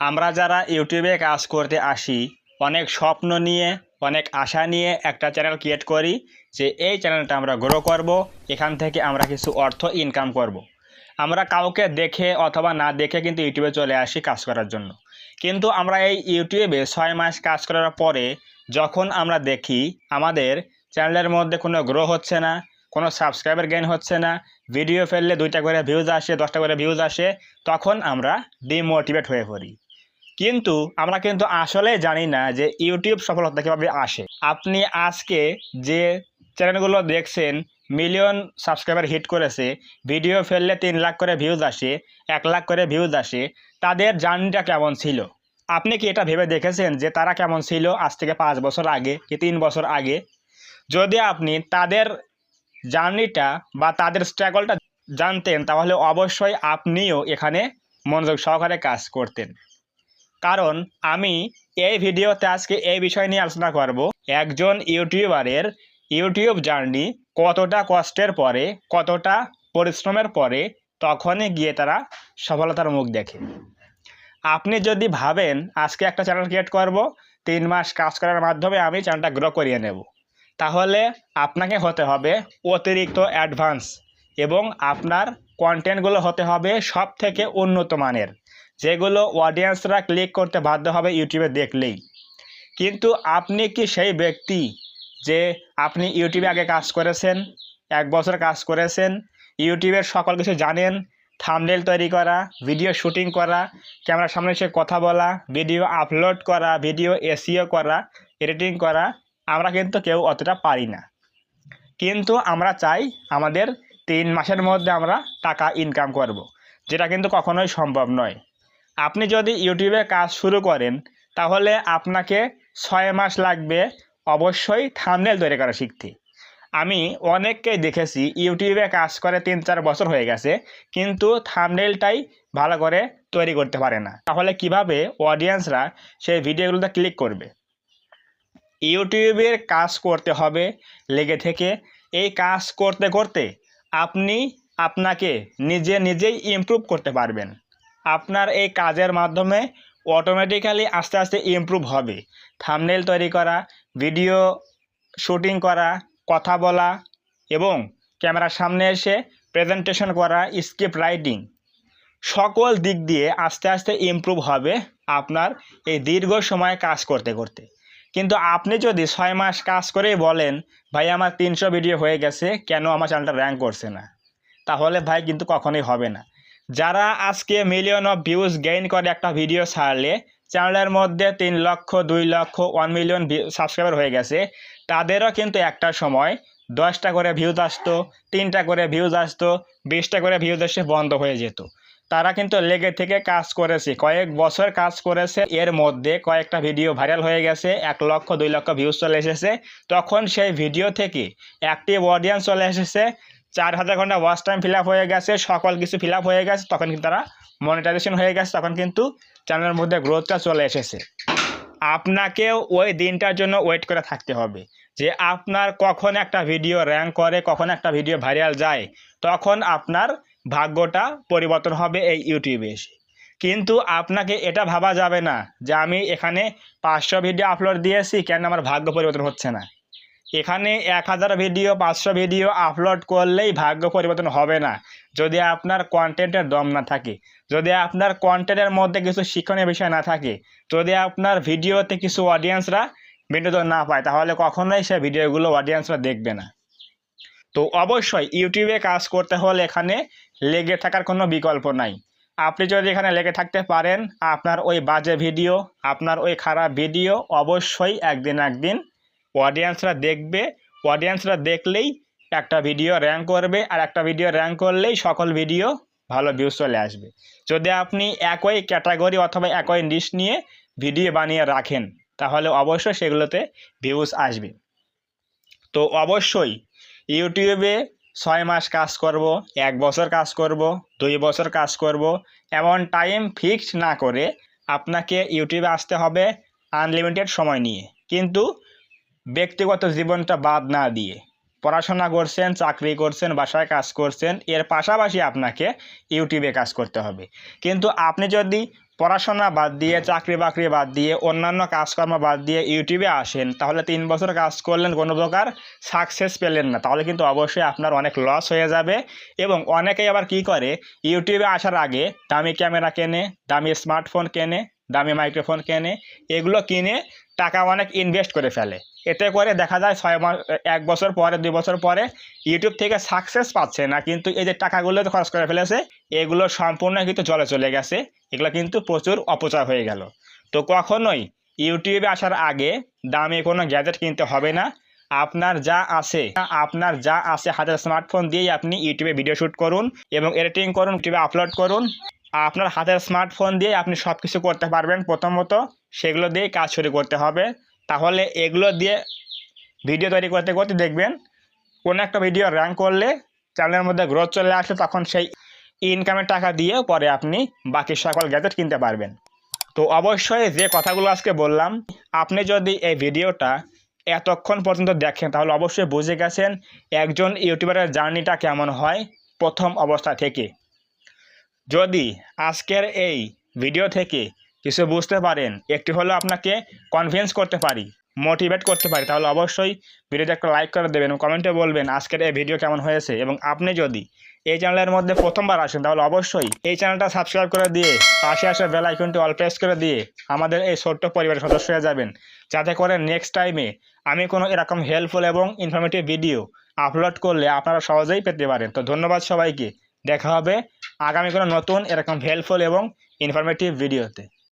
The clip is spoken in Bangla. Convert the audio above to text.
আমরা যারা ইউটিউবে কাজ করতে আসি অনেক স্বপ্ন নিয়ে অনেক আশা নিয়ে একটা চ্যানেল ক্রিয়েট করি যে এই চ্যানেলটা আমরা গ্রো করব, এখান থেকে আমরা কিছু অর্থ ইনকাম করব। আমরা কাউকে দেখে অথবা না দেখে কিন্তু ইউটিউবে চলে আসি কাজ করার জন্য। কিন্তু আমরা এই ইউটিউবে 6 মাস কাজ করার পরে যখন আমরা দেখি আমাদের চ্যানেলের মধ্যে কোনো গ্রো হচ্ছে না, কোনো সাবস্ক্রাইবার গেইন হচ্ছে না, ভিডিও ফেললে 2টা করে ভিউজ আসে, 10টা করে ভিউজ আসে, তখন আমরা ডিমোটিভেট হয়ে পড়ি। কিন্তু আমরা কিন্তু আসলে জানি না যে ইউটিউব সফলতা কীভাবে আসে। আপনি আজকে যে চ্যানেলগুলো দেখছেন মিলিয়ন সাবস্ক্রাইবার হিট করেছে, ভিডিও ফেললে 3 লাখ করে ভিউজ আসে, 1 লাখ করে ভিউজ আসে, তাদের জার্নিটা কেমন ছিল? আপনি কি এটা ভেবে দেখেছেন যে তারা কেমন ছিল আজ থেকে 5 বছর আগে কি 3 বছর আগে? যদি আপনি তাদের জার্নিটা বা তাদের স্ট্রাগলটা জানতেন তাহলে অবশ্যই আপনিও এখানে মনোযোগ সহকারে কাজ করতেন। কারণ আমি এই ভিডিওতে আজকে এই বিষয় নিয়ে আলোচনা করব একজন ইউটিউবারের ইউটিউব জার্নি কতটা কষ্টের পরে, কতটা পরিশ্রমের পরে তখনই গিয়ে তারা সফলতার মুখ দেখে। আপনি যদি ভাবেন আজকে একটা চ্যানেল ক্রিয়েট করব, 3 মাস কাজ করার মাধ্যমে আমি চ্যানেলটা গ্রো করিয়ে নেব, তাহলে আপনাকে হতে হবে অতিরিক্ত অ্যাডভান্স এবং আপনার কন্টেন্টগুলো হতে হবে সব থেকে উন্নত মানের, যেগুলো অডিয়েন্সরা ক্লিক করতে বাধ্য হবে ইউটিউবে দেখলেই। কিন্তু আপনি কি সেই ব্যক্তি যে আপনি ইউটিউবে আগে কাজ করেছেন, 1 বছর কাজ করেছেন, ইউটিউবের সকল কিছু জানেন, থাম্বনেল তৈরি করা, ভিডিও শুটিং করা, ক্যামেরার সামনে এসে কথা বলা, ভিডিও আপলোড করা, ভিডিও এসইও করা, এডিটিং করা? আমরা কিন্তু কেউ অতটা পারি না। কিন্তু আমরা চাই আমাদের 3 মাসের মধ্যে আমরা টাকা ইনকাম করব, যেটা কিন্তু কখনোই সম্ভব নয়। আপনি যদি ইউটিউবে কাজ শুরু করেন তাহলে আপনাকে 6 মাস লাগবে অবশ্যই থাম্বনেল তৈরি করা শিখতে। আমি অনেককেই দেখেছি ইউটিউবে কাজ করে 3-4 বছর হয়ে গেছে, কিন্তু থাম্বনেলটাই ভালো করে তৈরি করতে পারে না। তাহলে কিভাবে অডিয়েন্সরা সেই ভিডিওগুলোতে ক্লিক করবে? ইউটিউবের কাজ করতে হবে লেগে থেকে। এই কাজ করতে করতে আপনি আপনাকে নিজেই ইমপ্রুভ করতে পারবেন। আপনার এই কাজের মাধ্যমে অটোমেটিক্যালি আস্তে আস্তে ইমপ্রুভ হবে। থাম্বনেল তৈরি করা, ভিডিও শুটিং করা, কথা বলা এবং ক্যামেরার সামনে এসে প্রেজেন্টেশন করা, স্ক্রিপ্ট রাইটিং, সকল দিক দিয়ে আস্তে আস্তে ইমপ্রুভ হবে আপনার এই দীর্ঘ সময় কাজ করতে করতে। কিন্তু আপনি যদি 6 মাস কাজ করেই বলেন ভাই আমার 300 ভিডিও হয়ে গেছে, কেন আমার চ্যানেলটা র্যাঙ্ক করছে না? তাহলে ভাই কিন্তু কখনোই হবে না। যারা আজকে মিলিয়ন অফ ভিউজ গেইন করে একটা ভিডিও ছাড়লে চ্যানেলের মধ্যে 3 লক্ষ, 2 লক্ষ, 1 মিলিয়ন সাবস্ক্রাইবার হয়ে গেছে, তাদেরও কিন্তু একটা সময় 10টা করে ভিউজ আসতো, 3টা করে ভিউজ আসতো, 20টা করে ভিউজ এসে বন্ধ হয়ে যেত। তারা কিন্তু লেগে থেকে কাজ করেছে, কয়েক বছর কাজ করেছে, এর মধ্যে কয়েকটা ভিডিও ভাইরাল হয়ে গেছে, 1 লক্ষ 2 লক্ষ ভিউজ চলে এসেছে। তখন সেই ভিডিও থেকে অ্যাক্টিভ অডিয়েন্স চলে এসেছে, 4000 ঘন্টা ওয়াচ টাইম ফিল আপ হয়ে গেছে, সকল কিছু ফিল আপ হয়ে গেছে, তখন কিন্তু তারা মনিটাইজেশন হয়ে গেছে, তখন কিন্তু চ্যানেলের মধ্যে গ্রোথটা চলে এসেছে। আপনাকেও ওই দিনটার জন্য ওয়েট করে থাকতে হবে যে আপনার কখন একটা ভিডিও র্যাঙ্ক করে, কখন একটা ভিডিও ভাইরাল যায়, তখন আপনার ভাগ্যটা পরিবর্তন হবে এই ইউটিউবে এসে। কিন্তু আপনাকে এটা ভাবা যাবে না যে আমি এখানে 500 ভিডিও আপলোড দিয়েছি, কেন আমার ভাগ্য পরিবর্তন হচ্ছে না। এখানে 1000 ভিডিও, 500 ভিডিও আপলোড করলেই ভাগ্য পরিবর্তন হবে না যদি আপনার কন্টেন্টের দম না থাকে, যদি আপনার কন্টেন্টের মধ্যে কিছু শিক্ষণীয় বিষয় না থাকে, যদি আপনার ভিডিওতে কিছু অডিয়েন্সরা বিনোদন না পায়, তাহলে কখনোই সেই ভিডিওগুলো অডিয়েন্সরা দেখবে না। তো অবশ্যই ইউটিউবে কাজ করতে হলে এখানে লেগে থাকার কোনো বিকল্প নাই। আপনি যদি এখানে লেগে থাকতে পারেন, আপনার ওই বাজে ভিডিও, আপনার ওই খারাপ ভিডিও অবশ্যই একদিন অডিয়েন্সরা দেখবে। অডিয়েন্সরা দেখলেই একটা ভিডিও র্যাঙ্ক করবে, আর একটা ভিডিও র্যাঙ্ক করলেই সকল ভিডিও ভালো ভিউজ চলে আসবে। যদি আপনি একই ক্যাটাগরি অথবা একই নিশ নিয়ে ভিডিও বানিয়ে রাখেন তাহলে অবশ্যই সেগুলোতে ভিউজ আসবে। তো অবশ্যই ইউটিউবে 6 মাস কাজ করব, 1 বছর কাজ করব, 2 বছর কাজ করব, এমন টাইম ফিক্সড না করে আপনাকে ইউটিউবে আসতে হবে আনলিমিটেড সময় নিয়ে, কিন্তু ব্যক্তিগত জীবনটা বাদ না দিয়ে। পড়াশোনা করছেন, চাকরি করছেন, বাসায় কাজ করছেন, এর পাশাপাশি আপনাকে ইউটিউবে কাজ করতে হবে। কিন্তু আপনি যদি পড়াশোনা বাদ দিয়ে, চাকরি বাকরি বাদ দিয়ে, অন্যান্য কাজকর্ম বাদ দিয়ে ইউটিউবে আসেন, তাহলে 3 বছর কাজ করলেন, কোনো প্রকার সাকসেস পেলেন না, তাহলে কিন্তু অবশ্যই আপনার অনেক লস হয়ে যাবে। এবং অনেকেই আবার কি করে, ইউটিউবে আসার আগে দামি ক্যামেরা কেনে, দামি স্মার্টফোন কেনে, দামি মাইক্রোফোন কেনে, এগুলো কিনে টাকা অনেক ইনভেস্ট করে ফেলে। এতে করে দেখা যায় 6 মাস, 1 বছর পরে, 2 বছর পরে ইউটিউব থেকে সাকসেস পাচ্ছে না, কিন্তু এই যে টাকাগুলো খরচ করে ফেলেছে এগুলো সম্পূর্ণ কিন্তু জলে চলে গেছে, এগুলো কিন্তু প্রচুর অপচয় হয়ে গেল। তো কখনোই ইউটিউবে আসার আগে দামি কোনো গ্যাজেট কিনতে হবে না। আপনার যা আছে হাতের স্মার্টফোন দিয়েই আপনি ইউটিউবে ভিডিও শ্যুট করুন এবং এডিটিং করুন, ইউটিউবে আপলোড করুন। আপনার হাতের স্মার্টফোন দিয়ে আপনি সব কিছু করতে পারবেন। প্রথমত সেগুলো দিয়েই কাজ শুরু করতে হবে। তাহলে এগুলো দিয়ে ভিডিও তৈরি করতে করতে দেখবেন কোনো একটা ভিডিও র্যাঙ্ক করলে, চ্যানেলের মধ্যে গ্রোথ চলে আসলে, তখন সেই ইনকামের টাকা দিয়ে পরে আপনি বাকি সকল গ্যাজেট কিনতে পারবেন। তো অবশ্যই যে কথাগুলো আজকে বললাম, আপনি যদি এই ভিডিওটা এতক্ষণ পর্যন্ত দেখেন তাহলে অবশ্যই বুঝে গেছেন একজন ইউটিউবারের জার্নিটা কেমন হয় প্রথম অবস্থা থেকে। যদি আজকের এই ভিডিও থেকে কিছু বুঝতে পারেন, একটু হলেও আপনাকে কনভিন্স করতে পারি, মোটিভেট করতে পারি, তাহলে অবশ্যই ভিডিওতে একটা লাইক করে দেবেন এবং কমেন্টে বলবেন আজকের এই ভিডিও কেমন হয়েছে। এবং আপনি যদি এই চ্যানেলের মধ্যে প্রথমবার আসেন তাহলে অবশ্যই এই চ্যানেলটা সাবস্ক্রাইব করে দিয়ে পাশে আসা বেল আইকনটি অল প্রেস করে দিয়ে আমাদের এই ছোট্ট পরিবারের সদস্য হয়ে যাবেন, যাতে করে নেক্সট টাইমে আমি কোনো এরকম হেল্পফুল এবং ইনফরমেটিভ ভিডিও আপলোড করলে আপনারা সহজেই পেতে পারেন। তো ধন্যবাদ সবাইকে, দেখা হবে আগামী কোনো নতুন এরকম হেল্পফুল এবং ইনফরমেটিভ ভিডিওতে।